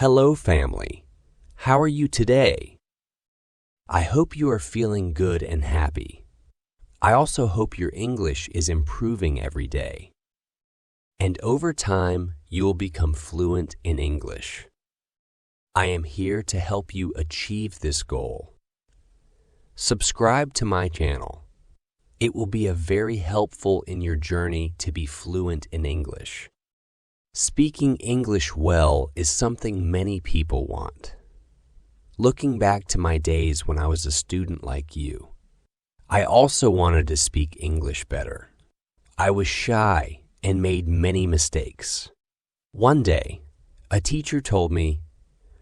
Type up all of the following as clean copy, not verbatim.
Hello, family. How are you today? I hope you are feeling good and happy. I also hope your English is improving every day. And over time, you will become fluent in English. I am here to help you achieve this goal. Subscribe to my channel. It will be very helpful in your journey to be fluent in English. Speaking English well is something many people want. Looking back to my days when I was a student like you, I also wanted to speak English better. I was shy and made many mistakes. One day, a teacher told me,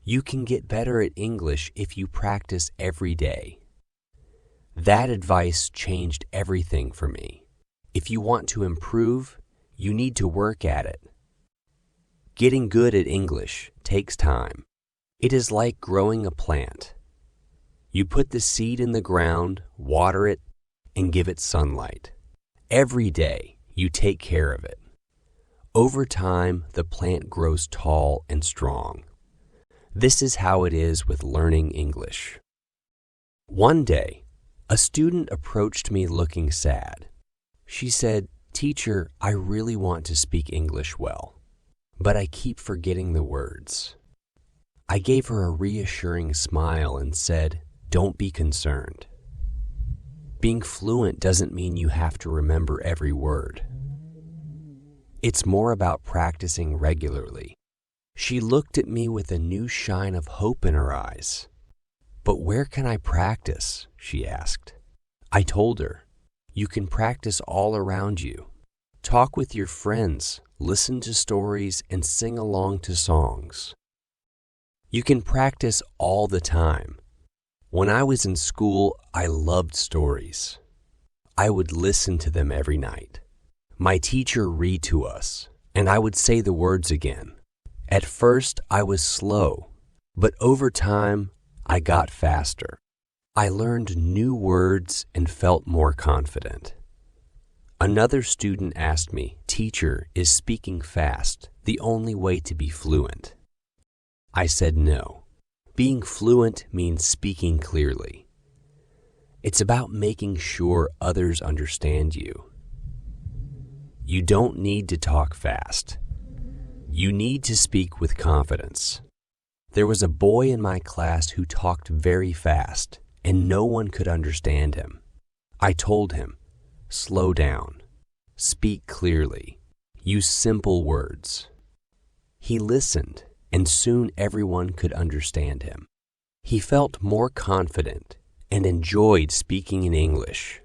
"You can get better at English if you practice every day." That advice changed everything for me. If you want to improve, you need to work at it. Getting good at English takes time. It is like growing a plant. You put the seed in the ground, water it, and give it sunlight. Every day, you take care of it. Over time, the plant grows tall and strong. This is how it is with learning English. One day, a student approached me looking sad. She said, "Teacher, I really want to speak English well, but I keep forgetting the words." I gave her a reassuring smile and said, "Don't be concerned. Being fluent doesn't mean you have to remember every word. It's more about practicing regularly." She looked at me with a new shine of hope in her eyes. "But where can I practice?" she asked. I told her, "You can practice all around you. Talk with your friends, listen to stories, and sing along to songs. You can practice all the time. When I was in school, I loved stories. I would listen to them every night. My teacher read to us, and I would say the words again. At first, I was slow, but over time, I got faster. I learned new words and felt more confident." Another student asked me, "Teacher, is speaking fast the only way to be fluent?" I said no. Being fluent means speaking clearly. It's about making sure others understand you. You don't need to talk fast. You need to speak with confidence. There was a boy in my class who talked very fast, and no one could understand him. I told him, "Slow down. Speak clearly. Use simple words." He listened, and soon everyone could understand him. He felt more confident and enjoyed speaking in English.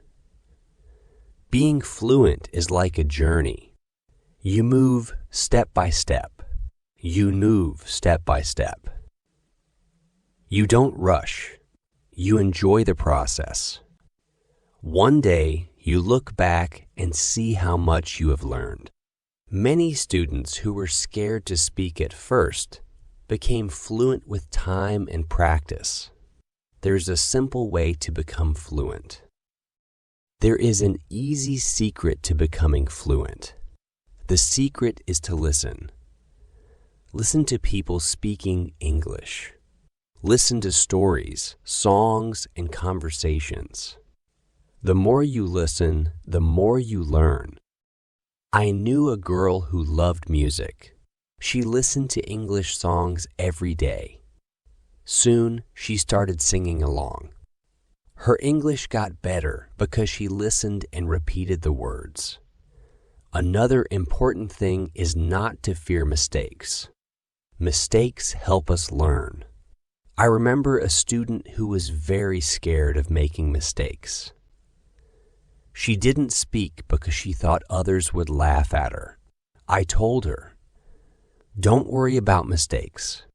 Being fluent is like a journey. You move step by step. You move step by step. You don't rush. You enjoy the process. One day, you look back and see how much you have learned. Many students who were scared to speak at first became fluent with time and practice. There's a simple way to become fluent. There is an easy secret to becoming fluent. The secret is to listen. Listen to people speaking English. Listen to stories, songs, and conversations. The more you listen, the more you learn. I knew a girl who loved music. She listened to English songs every day. Soon, she started singing along. Her English got better because she listened and repeated the words. Another important thing is not to fear mistakes. Mistakes help us learn. I remember a student who was very scared of making mistakes. She didn't speak because she thought others would laugh at her. I told her, "Don't worry about mistakes.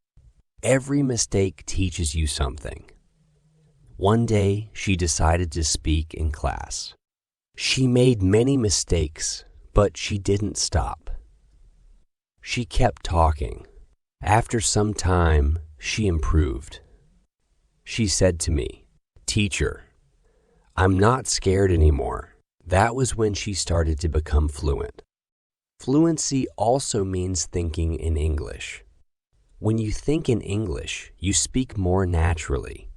Every mistake teaches you something." One day, she decided to speak in class. She made many mistakes, but she didn't stop. She kept talking. After some time, she improved. She said to me, "Teacher, I'm not scared anymore." That was when she started to become fluent. Fluency also means thinking in English. When you think in English, you speak more naturally.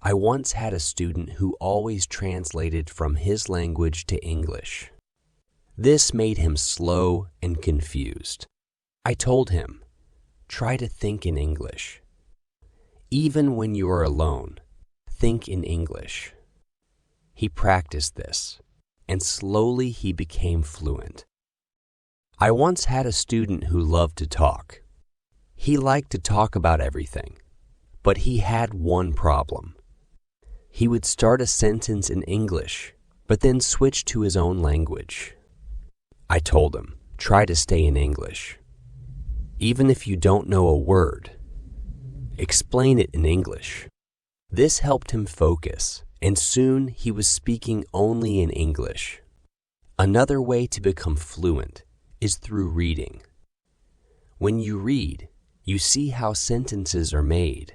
I once had a student who always translated from his language to English. This made him slow and confused. I told him, try to think in English. Even when you are alone, think in English. He practiced this, and slowly he became fluent. I once had a student who loved to talk. He liked to talk about everything, but he had one problem. He would start a sentence in English, but then switch to his own language. I told him, try to stay in English. Even if you don't know a word, explain it in English. This helped him focus, and soon he was speaking only in English. Another way to become fluent is through reading. When you read, you see how sentences are made,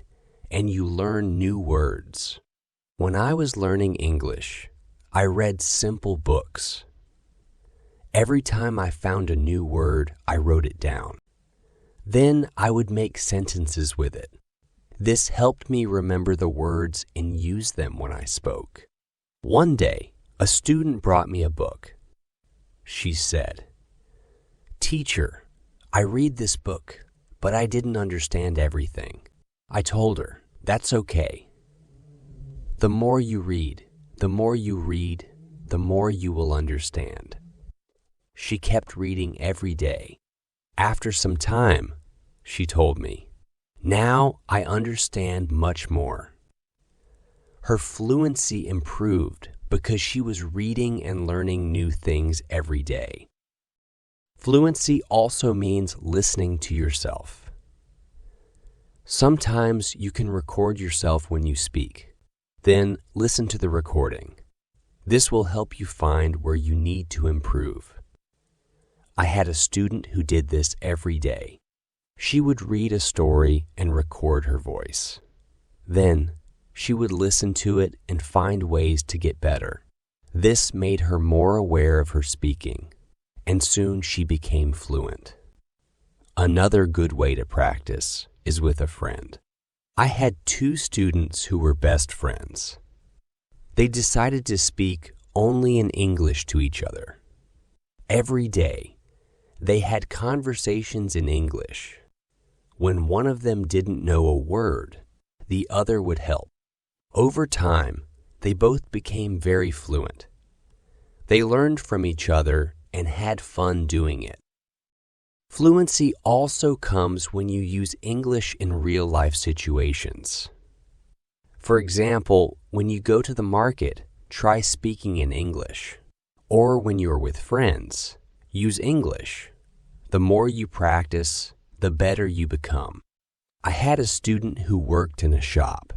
and you learn new words. When I was learning English, I read simple books. Every time I found a new word, I wrote it down. Then I would make sentences with it. This helped me remember the words and use them when I spoke. One day, a student brought me a book. She said, "Teacher, I read this book, but I didn't understand everything." I told her, "That's okay. The more you read, the more you will understand." She kept reading every day. After some time, she told me, "Now I understand much more." Her fluency improved because she was reading and learning new things every day. Fluency also means listening to yourself. Sometimes you can record yourself when you speak. Then listen to the recording. This will help you find where you need to improve. I had a student who did this every day. She would read a story and record her voice. Then she would listen to it and find ways to get better. This made her more aware of her speaking, and soon she became fluent. Another good way to practice is with a friend. I had two students who were best friends. They decided to speak only in English to each other. Every day, they had conversations in English. When one of them didn't know a word, the other would help. Over time, they both became very fluent. They learned from each other and had fun doing it. Fluency also comes when you use English in real-life situations. For example, when you go to the market, try speaking in English. Or when you're with friends, use English. The more you practice, the better you become. I had a student who worked in a shop.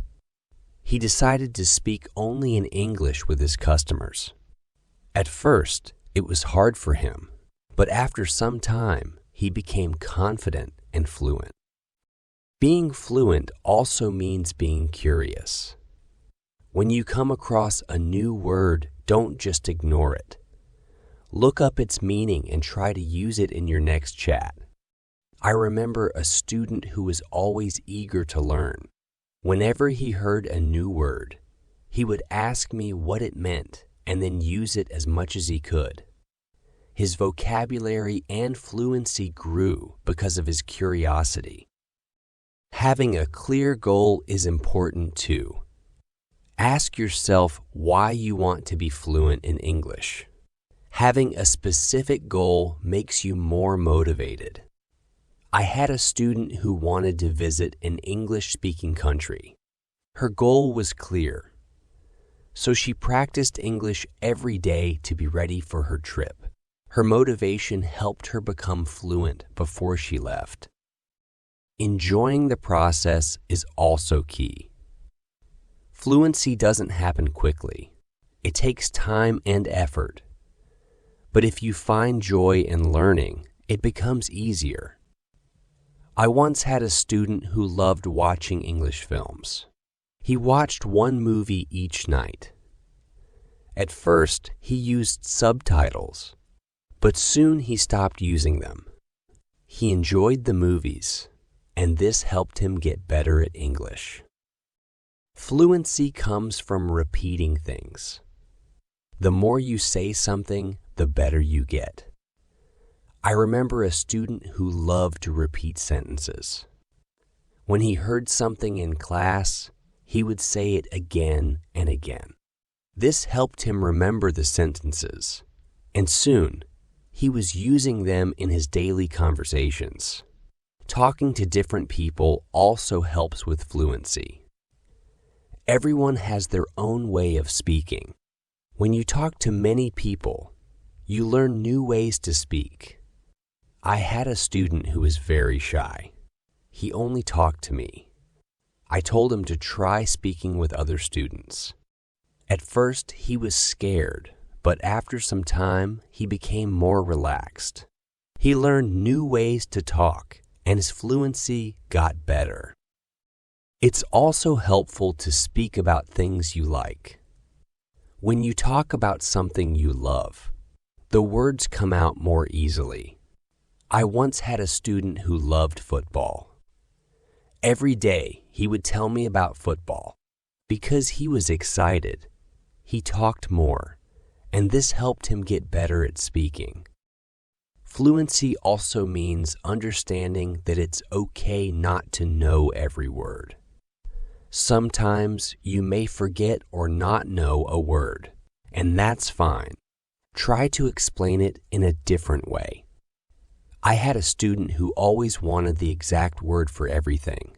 He decided to speak only in English with his customers. At first, it was hard for him, but after some time, he became confident and fluent. Being fluent also means being curious. When you come across a new word, don't just ignore it. Look up its meaning and try to use it in your next chat. I remember a student who was always eager to learn. Whenever he heard a new word, he would ask me what it meant and then use it as much as he could. His vocabulary and fluency grew because of his curiosity. Having a clear goal is important too. Ask yourself why you want to be fluent in English. Having a specific goal makes you more motivated. I had a student who wanted to visit an English-speaking country. Her goal was clear, so she practiced English every day to be ready for her trip. Her motivation helped her become fluent before she left. Enjoying the process is also key. Fluency doesn't happen quickly. It takes time and effort. But if you find joy in learning, it becomes easier. I once had a student who loved watching English films. He watched one movie each night. At first, he used subtitles, but soon he stopped using them. He enjoyed the movies, and this helped him get better at English. Fluency comes from repeating things. The more you say something, the better you get. I remember a student who loved to repeat sentences. When he heard something in class, he would say it again and again. This helped him remember the sentences, and soon he was using them in his daily conversations. Talking to different people also helps with fluency. Everyone has their own way of speaking. When you talk to many people, you learn new ways to speak. I had a student who was very shy. He only talked to me. I told him to try speaking with other students. At first, he was scared, but after some time, he became more relaxed. He learned new ways to talk, and his fluency got better. It's also helpful to speak about things you like. When you talk about something you love, the words come out more easily. I once had a student who loved football. Every day, he would tell me about football. Because he was excited, he talked more, and this helped him get better at speaking. Fluency also means understanding that it's okay not to know every word. Sometimes you may forget or not know a word, and that's fine. Try to explain it in a different way. I had a student who always wanted the exact word for everything.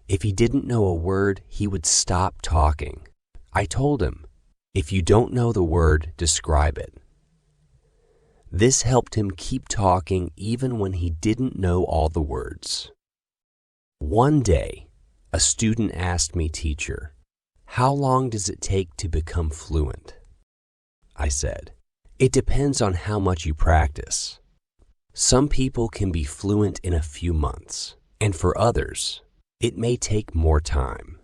If he didn't know a word, he would stop talking. I told him, if you don't know the word, describe it. This helped him keep talking even when he didn't know all the words. One day, a student asked me, "Teacher, how long does it take to become fluent?" I said, "It depends on how much you practice. Some people can be fluent in a few months, and for others, it may take more time.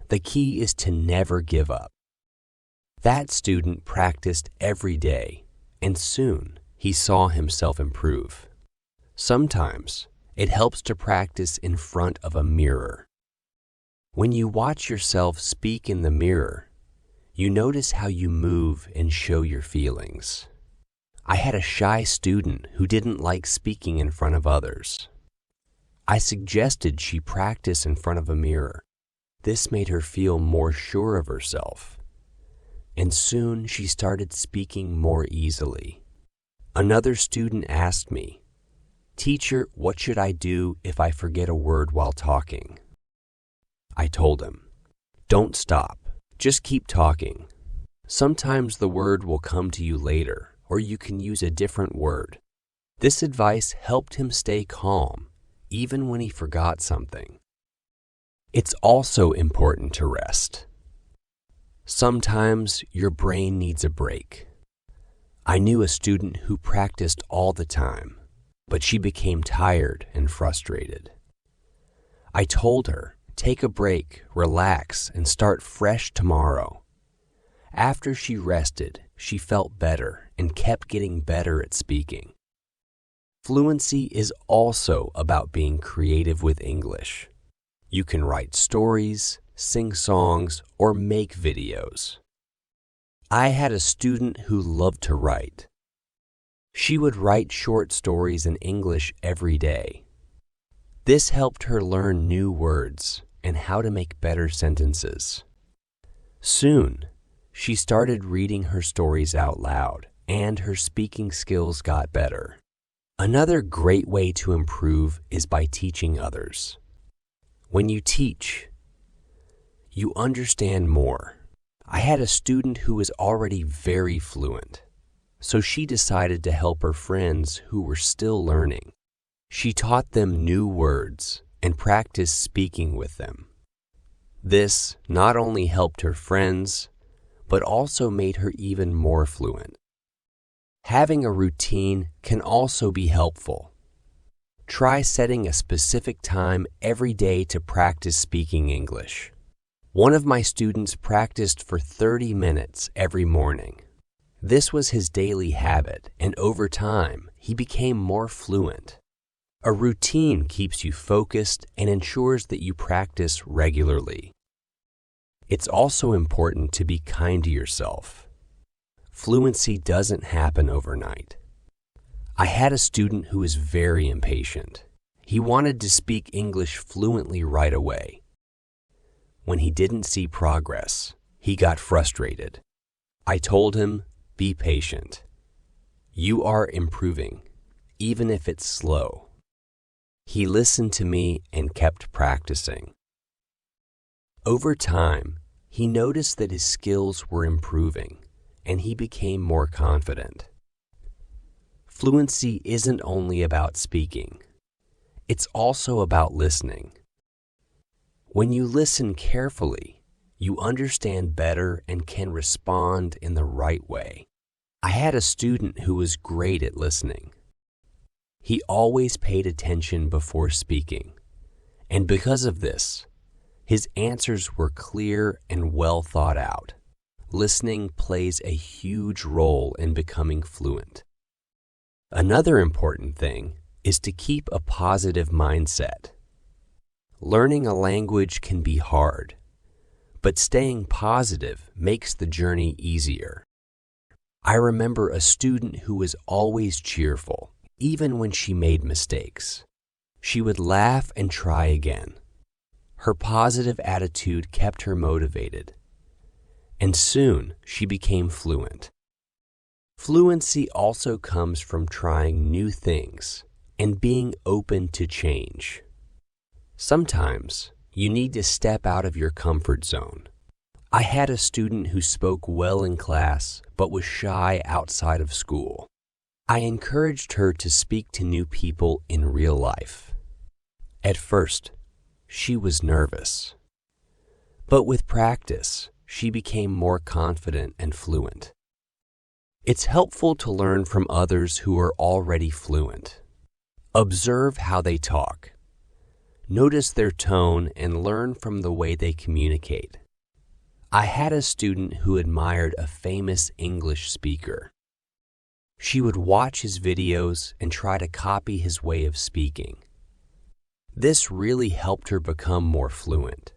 The key is to never give up." That student practiced every day, and soon he saw himself improve. Sometimes it helps to practice in front of a mirror. When you watch yourself speak in the mirror, you notice how you move and show your feelings. I had a shy student who didn't like speaking in front of others. I suggested she practice in front of a mirror. This made her feel more sure of herself, and soon she started speaking more easily. Another student asked me, "Teacher, what should I do if I forget a word while talking?" I told him, "Don't stop, just keep talking. Sometimes the word will come to you later, or you can use a different word." This advice helped him stay calm, even when he forgot something. It's also important to rest. Sometimes your brain needs a break. I knew a student who practiced all the time, but she became tired and frustrated. I told her, take a break, relax, and start fresh tomorrow. After she rested, she felt better and kept getting better at speaking. Fluency is also about being creative with English. You can write stories, sing songs, or make videos. I had a student who loved to write. She would write short stories in English every day. This helped her learn new words and how to make better sentences. Soon, she started reading her stories out loud, and her speaking skills got better. Another great way to improve is by teaching others. When you teach, you understand more. I had a student who was already very fluent, so she decided to help her friends who were still learning. She taught them new words and practiced speaking with them. This not only helped her friends, but also made her even more fluent. Having a routine can also be helpful. Try setting a specific time every day to practice speaking English. One of my students practiced for 30 minutes every morning. This was his daily habit, and over time, he became more fluent. A routine keeps you focused and ensures that you practice regularly. It's also important to be kind to yourself. Fluency doesn't happen overnight. I had a student who was very impatient. He wanted to speak English fluently right away. When he didn't see progress, he got frustrated. I told him, "Be patient. You are improving, even if it's slow." He listened to me and kept practicing. Over time, he noticed that his skills were improving, and he became more confident. Fluency isn't only about speaking. It's also about listening. When you listen carefully, you understand better and can respond in the right way. I had a student who was great at listening. He always paid attention before speaking, and because of this, his answers were clear and well thought out. Listening plays a huge role in becoming fluent. Another important thing is to keep a positive mindset. Learning a language can be hard, but staying positive makes the journey easier. I remember a student who was always cheerful, even when she made mistakes. She would laugh and try again. Her positive attitude kept her motivated, and soon she became fluent. Fluency also comes from trying new things and being open to change. Sometimes you need to step out of your comfort zone. I had a student who spoke well in class but was shy outside of school. I encouraged her to speak to new people in real life. At first, she was nervous, but with practice, she became more confident and fluent. It's helpful to learn from others who are already fluent. Observe how they talk. Notice their tone and learn from the way they communicate. I had a student who admired a famous English speaker. She would watch his videos and try to copy his way of speaking. This really helped her become more fluent.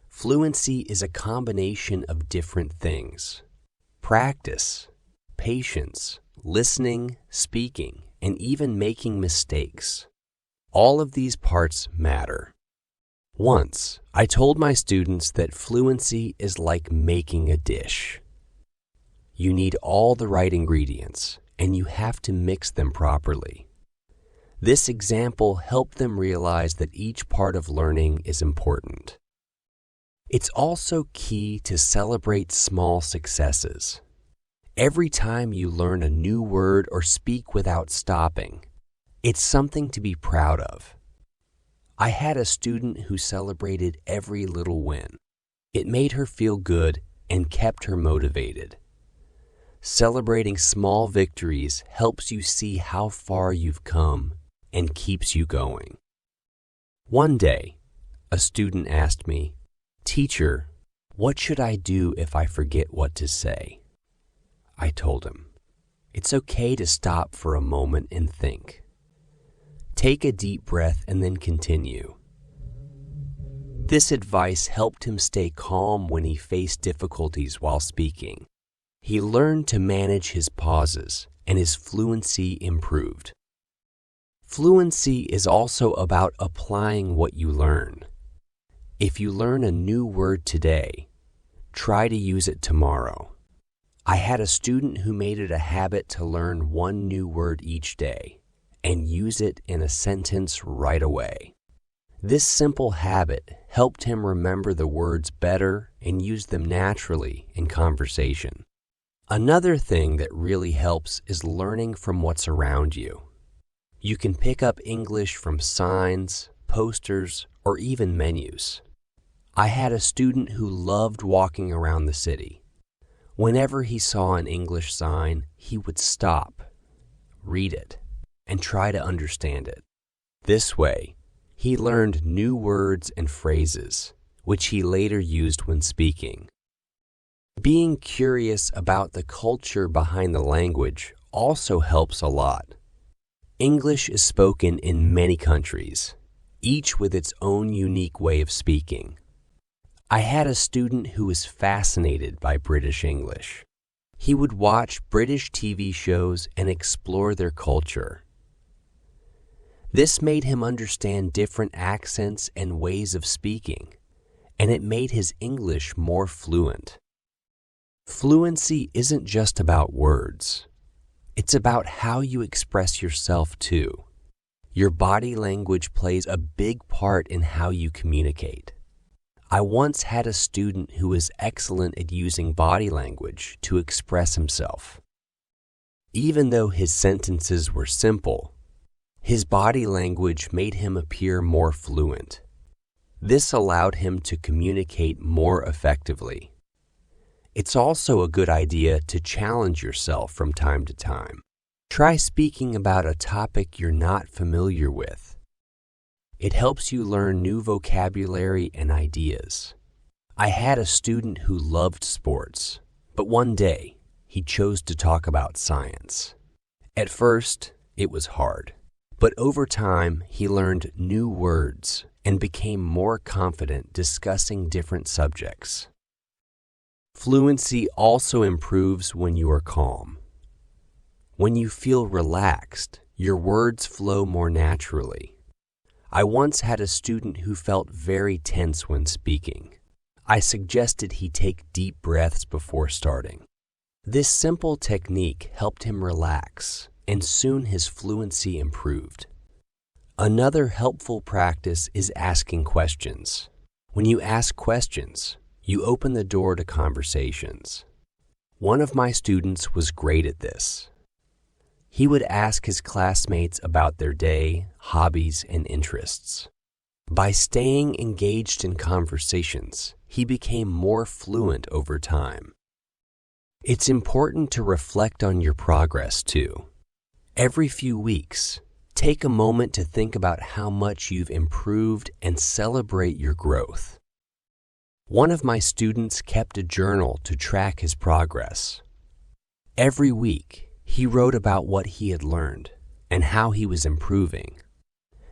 Fluency is a combination of different things: practice, patience, listening, speaking, and even making mistakes. All of these parts matter. Once, I told my students that fluency is like making a dish. You need all the right ingredients, and you have to mix them properly. This example helped them realize that each part of learning is important. It's also key to celebrate small successes. Every time you learn a new word or speak without stopping, it's something to be proud of. I had a student who celebrated every little win. It made her feel good and kept her motivated. Celebrating small victories helps you see how far you've come and keeps you going. One day, a student asked me, "Teacher, what should I do if I forget what to say?" I told him, "It's okay to stop for a moment and think. Take a deep breath and then continue." This advice helped him stay calm when he faced difficulties while speaking. He learned to manage his pauses, and his fluency improved. Fluency is also about applying what you learn. If you learn a new word today, try to use it tomorrow. I had a student who made it a habit to learn one new word each day and use it in a sentence right away. This simple habit helped him remember the words better and use them naturally in conversation. Another thing that really helps is learning from what's around you. You can pick up English from signs, posters, or even menus. I had a student who loved walking around the city. Whenever he saw an English sign, he would stop, read it, and try to understand it. This way, he learned new words and phrases, which he later used when speaking. Being curious about the culture behind the language also helps a lot. English is spoken in many countries, each with its own unique way of speaking. I had a student who was fascinated by British English. He would watch British TV shows and explore their culture. This made him understand different accents and ways of speaking, and it made his English more fluent. Fluency isn't just about words. It's about how you express yourself too. Your body language plays a big part in how you communicate. I once had a student who was excellent at using body language to express himself. Even though his sentences were simple, his body language made him appear more fluent. This allowed him to communicate more effectively. It's also a good idea to challenge yourself from time to time. Try speaking about a topic you're not familiar with. It helps you learn new vocabulary and ideas. I had a student who loved sports, but one day he chose to talk about science. At first, it was hard, but over time he learned new words and became more confident discussing different subjects. Fluency also improves when you are calm. When you feel relaxed, your words flow more naturally. I once had a student who felt very tense when speaking. I suggested he take deep breaths before starting. This simple technique helped him relax, and soon his fluency improved. Another helpful practice is asking questions. When you ask questions, you open the door to conversations. One of my students was great at this. He would ask his classmates about their day, hobbies, and interests. By staying engaged in conversations, he became more fluent over time. It's important to reflect on your progress too. Every few weeks, take a moment to think about how much you've improved and celebrate your growth. One of my students kept a journal to track his progress. Every week, he wrote about what he had learned and how he was improving.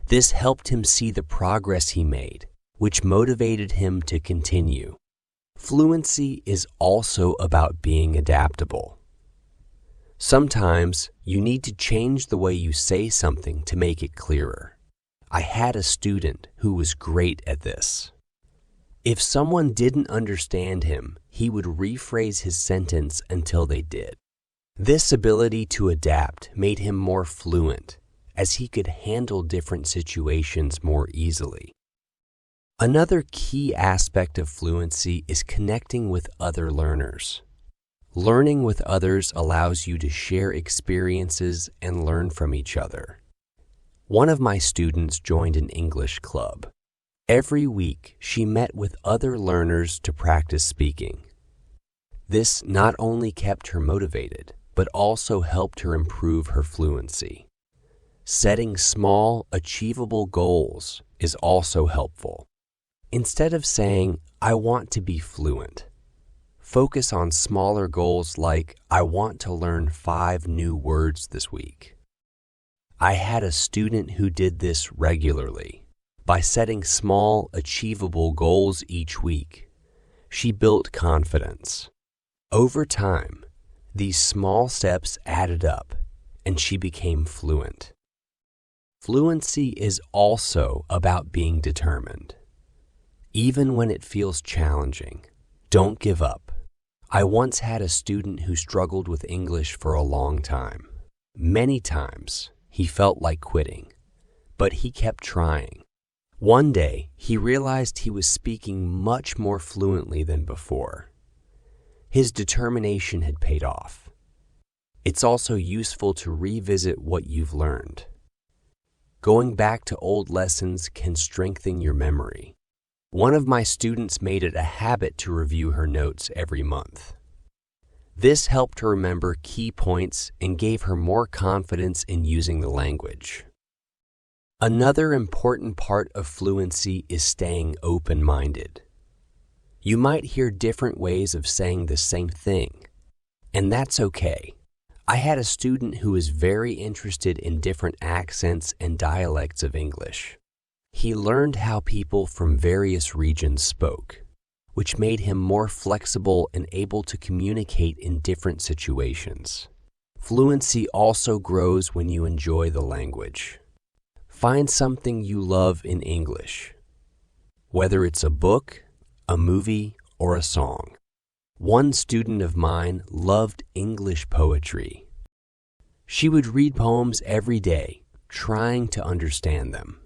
This helped him see the progress he made, which motivated him to continue. Fluency is also about being adaptable. Sometimes you need to change the way you say something to make it clearer. I had a student who was great at this. If someone didn't understand him, he would rephrase his sentence until they did. This ability to adapt made him more fluent, as he could handle different situations more easily. Another key aspect of fluency is connecting with other learners. Learning with others allows you to share experiences and learn from each other. One of my students joined an English club. Every week, she met with other learners to practice speaking. This not only kept her motivated, but also helped her improve her fluency. Setting small, achievable goals is also helpful. Instead of saying, "I want to be fluent," focus on smaller goals like, "I want to learn 5 new words this week." I had a student who did this regularly. By setting small, achievable goals each week, she built confidence. Over time, these small steps added up, and she became fluent. Fluency is also about being determined. Even when it feels challenging, don't give up. I once had a student who struggled with English for a long time. Many times, he felt like quitting, but he kept trying. One day, he realized he was speaking much more fluently than before. His determination had paid off. It's also useful to revisit what you've learned. Going back to old lessons can strengthen your memory. One of my students made it a habit to review her notes every month. This helped her remember key points and gave her more confidence in using the language. Another important part of fluency is staying open-minded. You might hear different ways of saying the same thing, and that's okay. I had a student who was very interested in different accents and dialects of English. He learned how people from various regions spoke, which made him more flexible and able to communicate in different situations. Fluency also grows when you enjoy the language. Find something you love in English, whether it's a book, a movie, or a song. One student of mine loved English poetry. She would read poems every day, trying to understand them.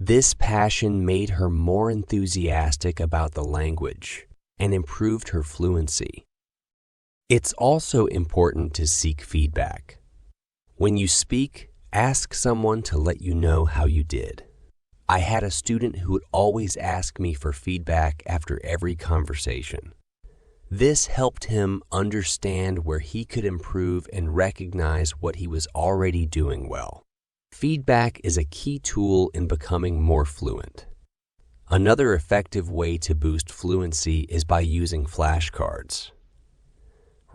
This passion made her more enthusiastic about the language and improved her fluency. It's also important to seek feedback. When you speak, ask someone to let you know how you did. I had a student who would always ask me for feedback after every conversation. This helped him understand where he could improve and recognize what he was already doing well. Feedback is a key tool in becoming more fluent. Another effective way to boost fluency is by using flashcards.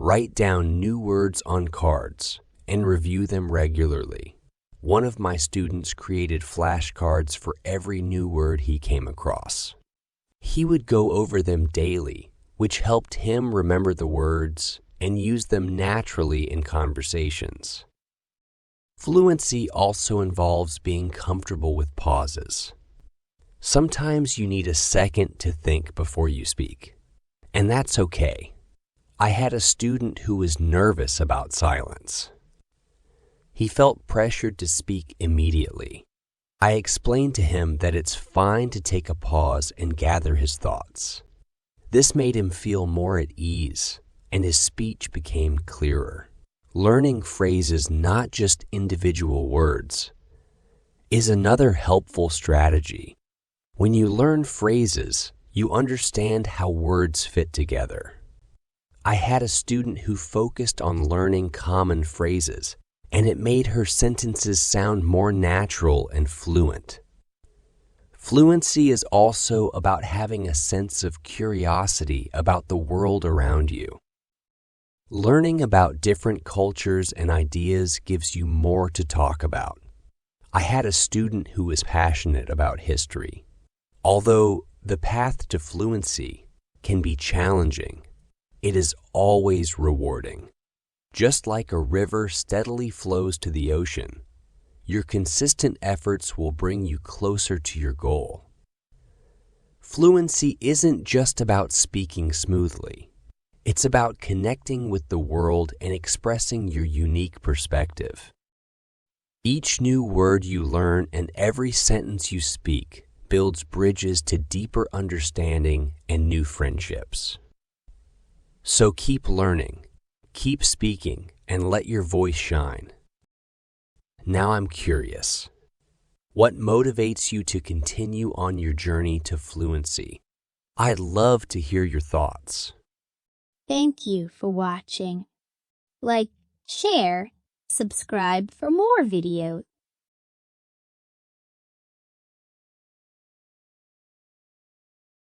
Write down new words on cards and review them regularly. One of my students created flashcards for every new word he came across. He would go over them daily, which helped him remember the words and use them naturally in conversations. Fluency also involves being comfortable with pauses. Sometimes you need a second to think before you speak, and that's okay. I had a student who was nervous about silence. He felt pressured to speak immediately. I explained to him that it's fine to take a pause and gather his thoughts. This made him feel more at ease, and his speech became clearer. Learning phrases, not just individual words, is another helpful strategy. When you learn phrases, you understand how words fit together. I had a student who focused on learning common phrases, and it made her sentences sound more natural and fluent. Fluency is also about having a sense of curiosity about the world around you. Learning about different cultures and ideas gives you more to talk about. I had a student who was passionate about history. Although the path to fluency can be challenging, it is always rewarding. Just like a river steadily flows to the ocean, your consistent efforts will bring you closer to your goal. Fluency isn't just about speaking smoothly. It's about connecting with the world and expressing your unique perspective. Each new word you learn and every sentence you speak builds bridges to deeper understanding and new friendships. So keep learning, keep speaking, and let your voice shine. Now I'm curious. What motivates you to continue on your journey to fluency? I'd love to hear your thoughts. Thank you for watching. Like, share, subscribe for more videos.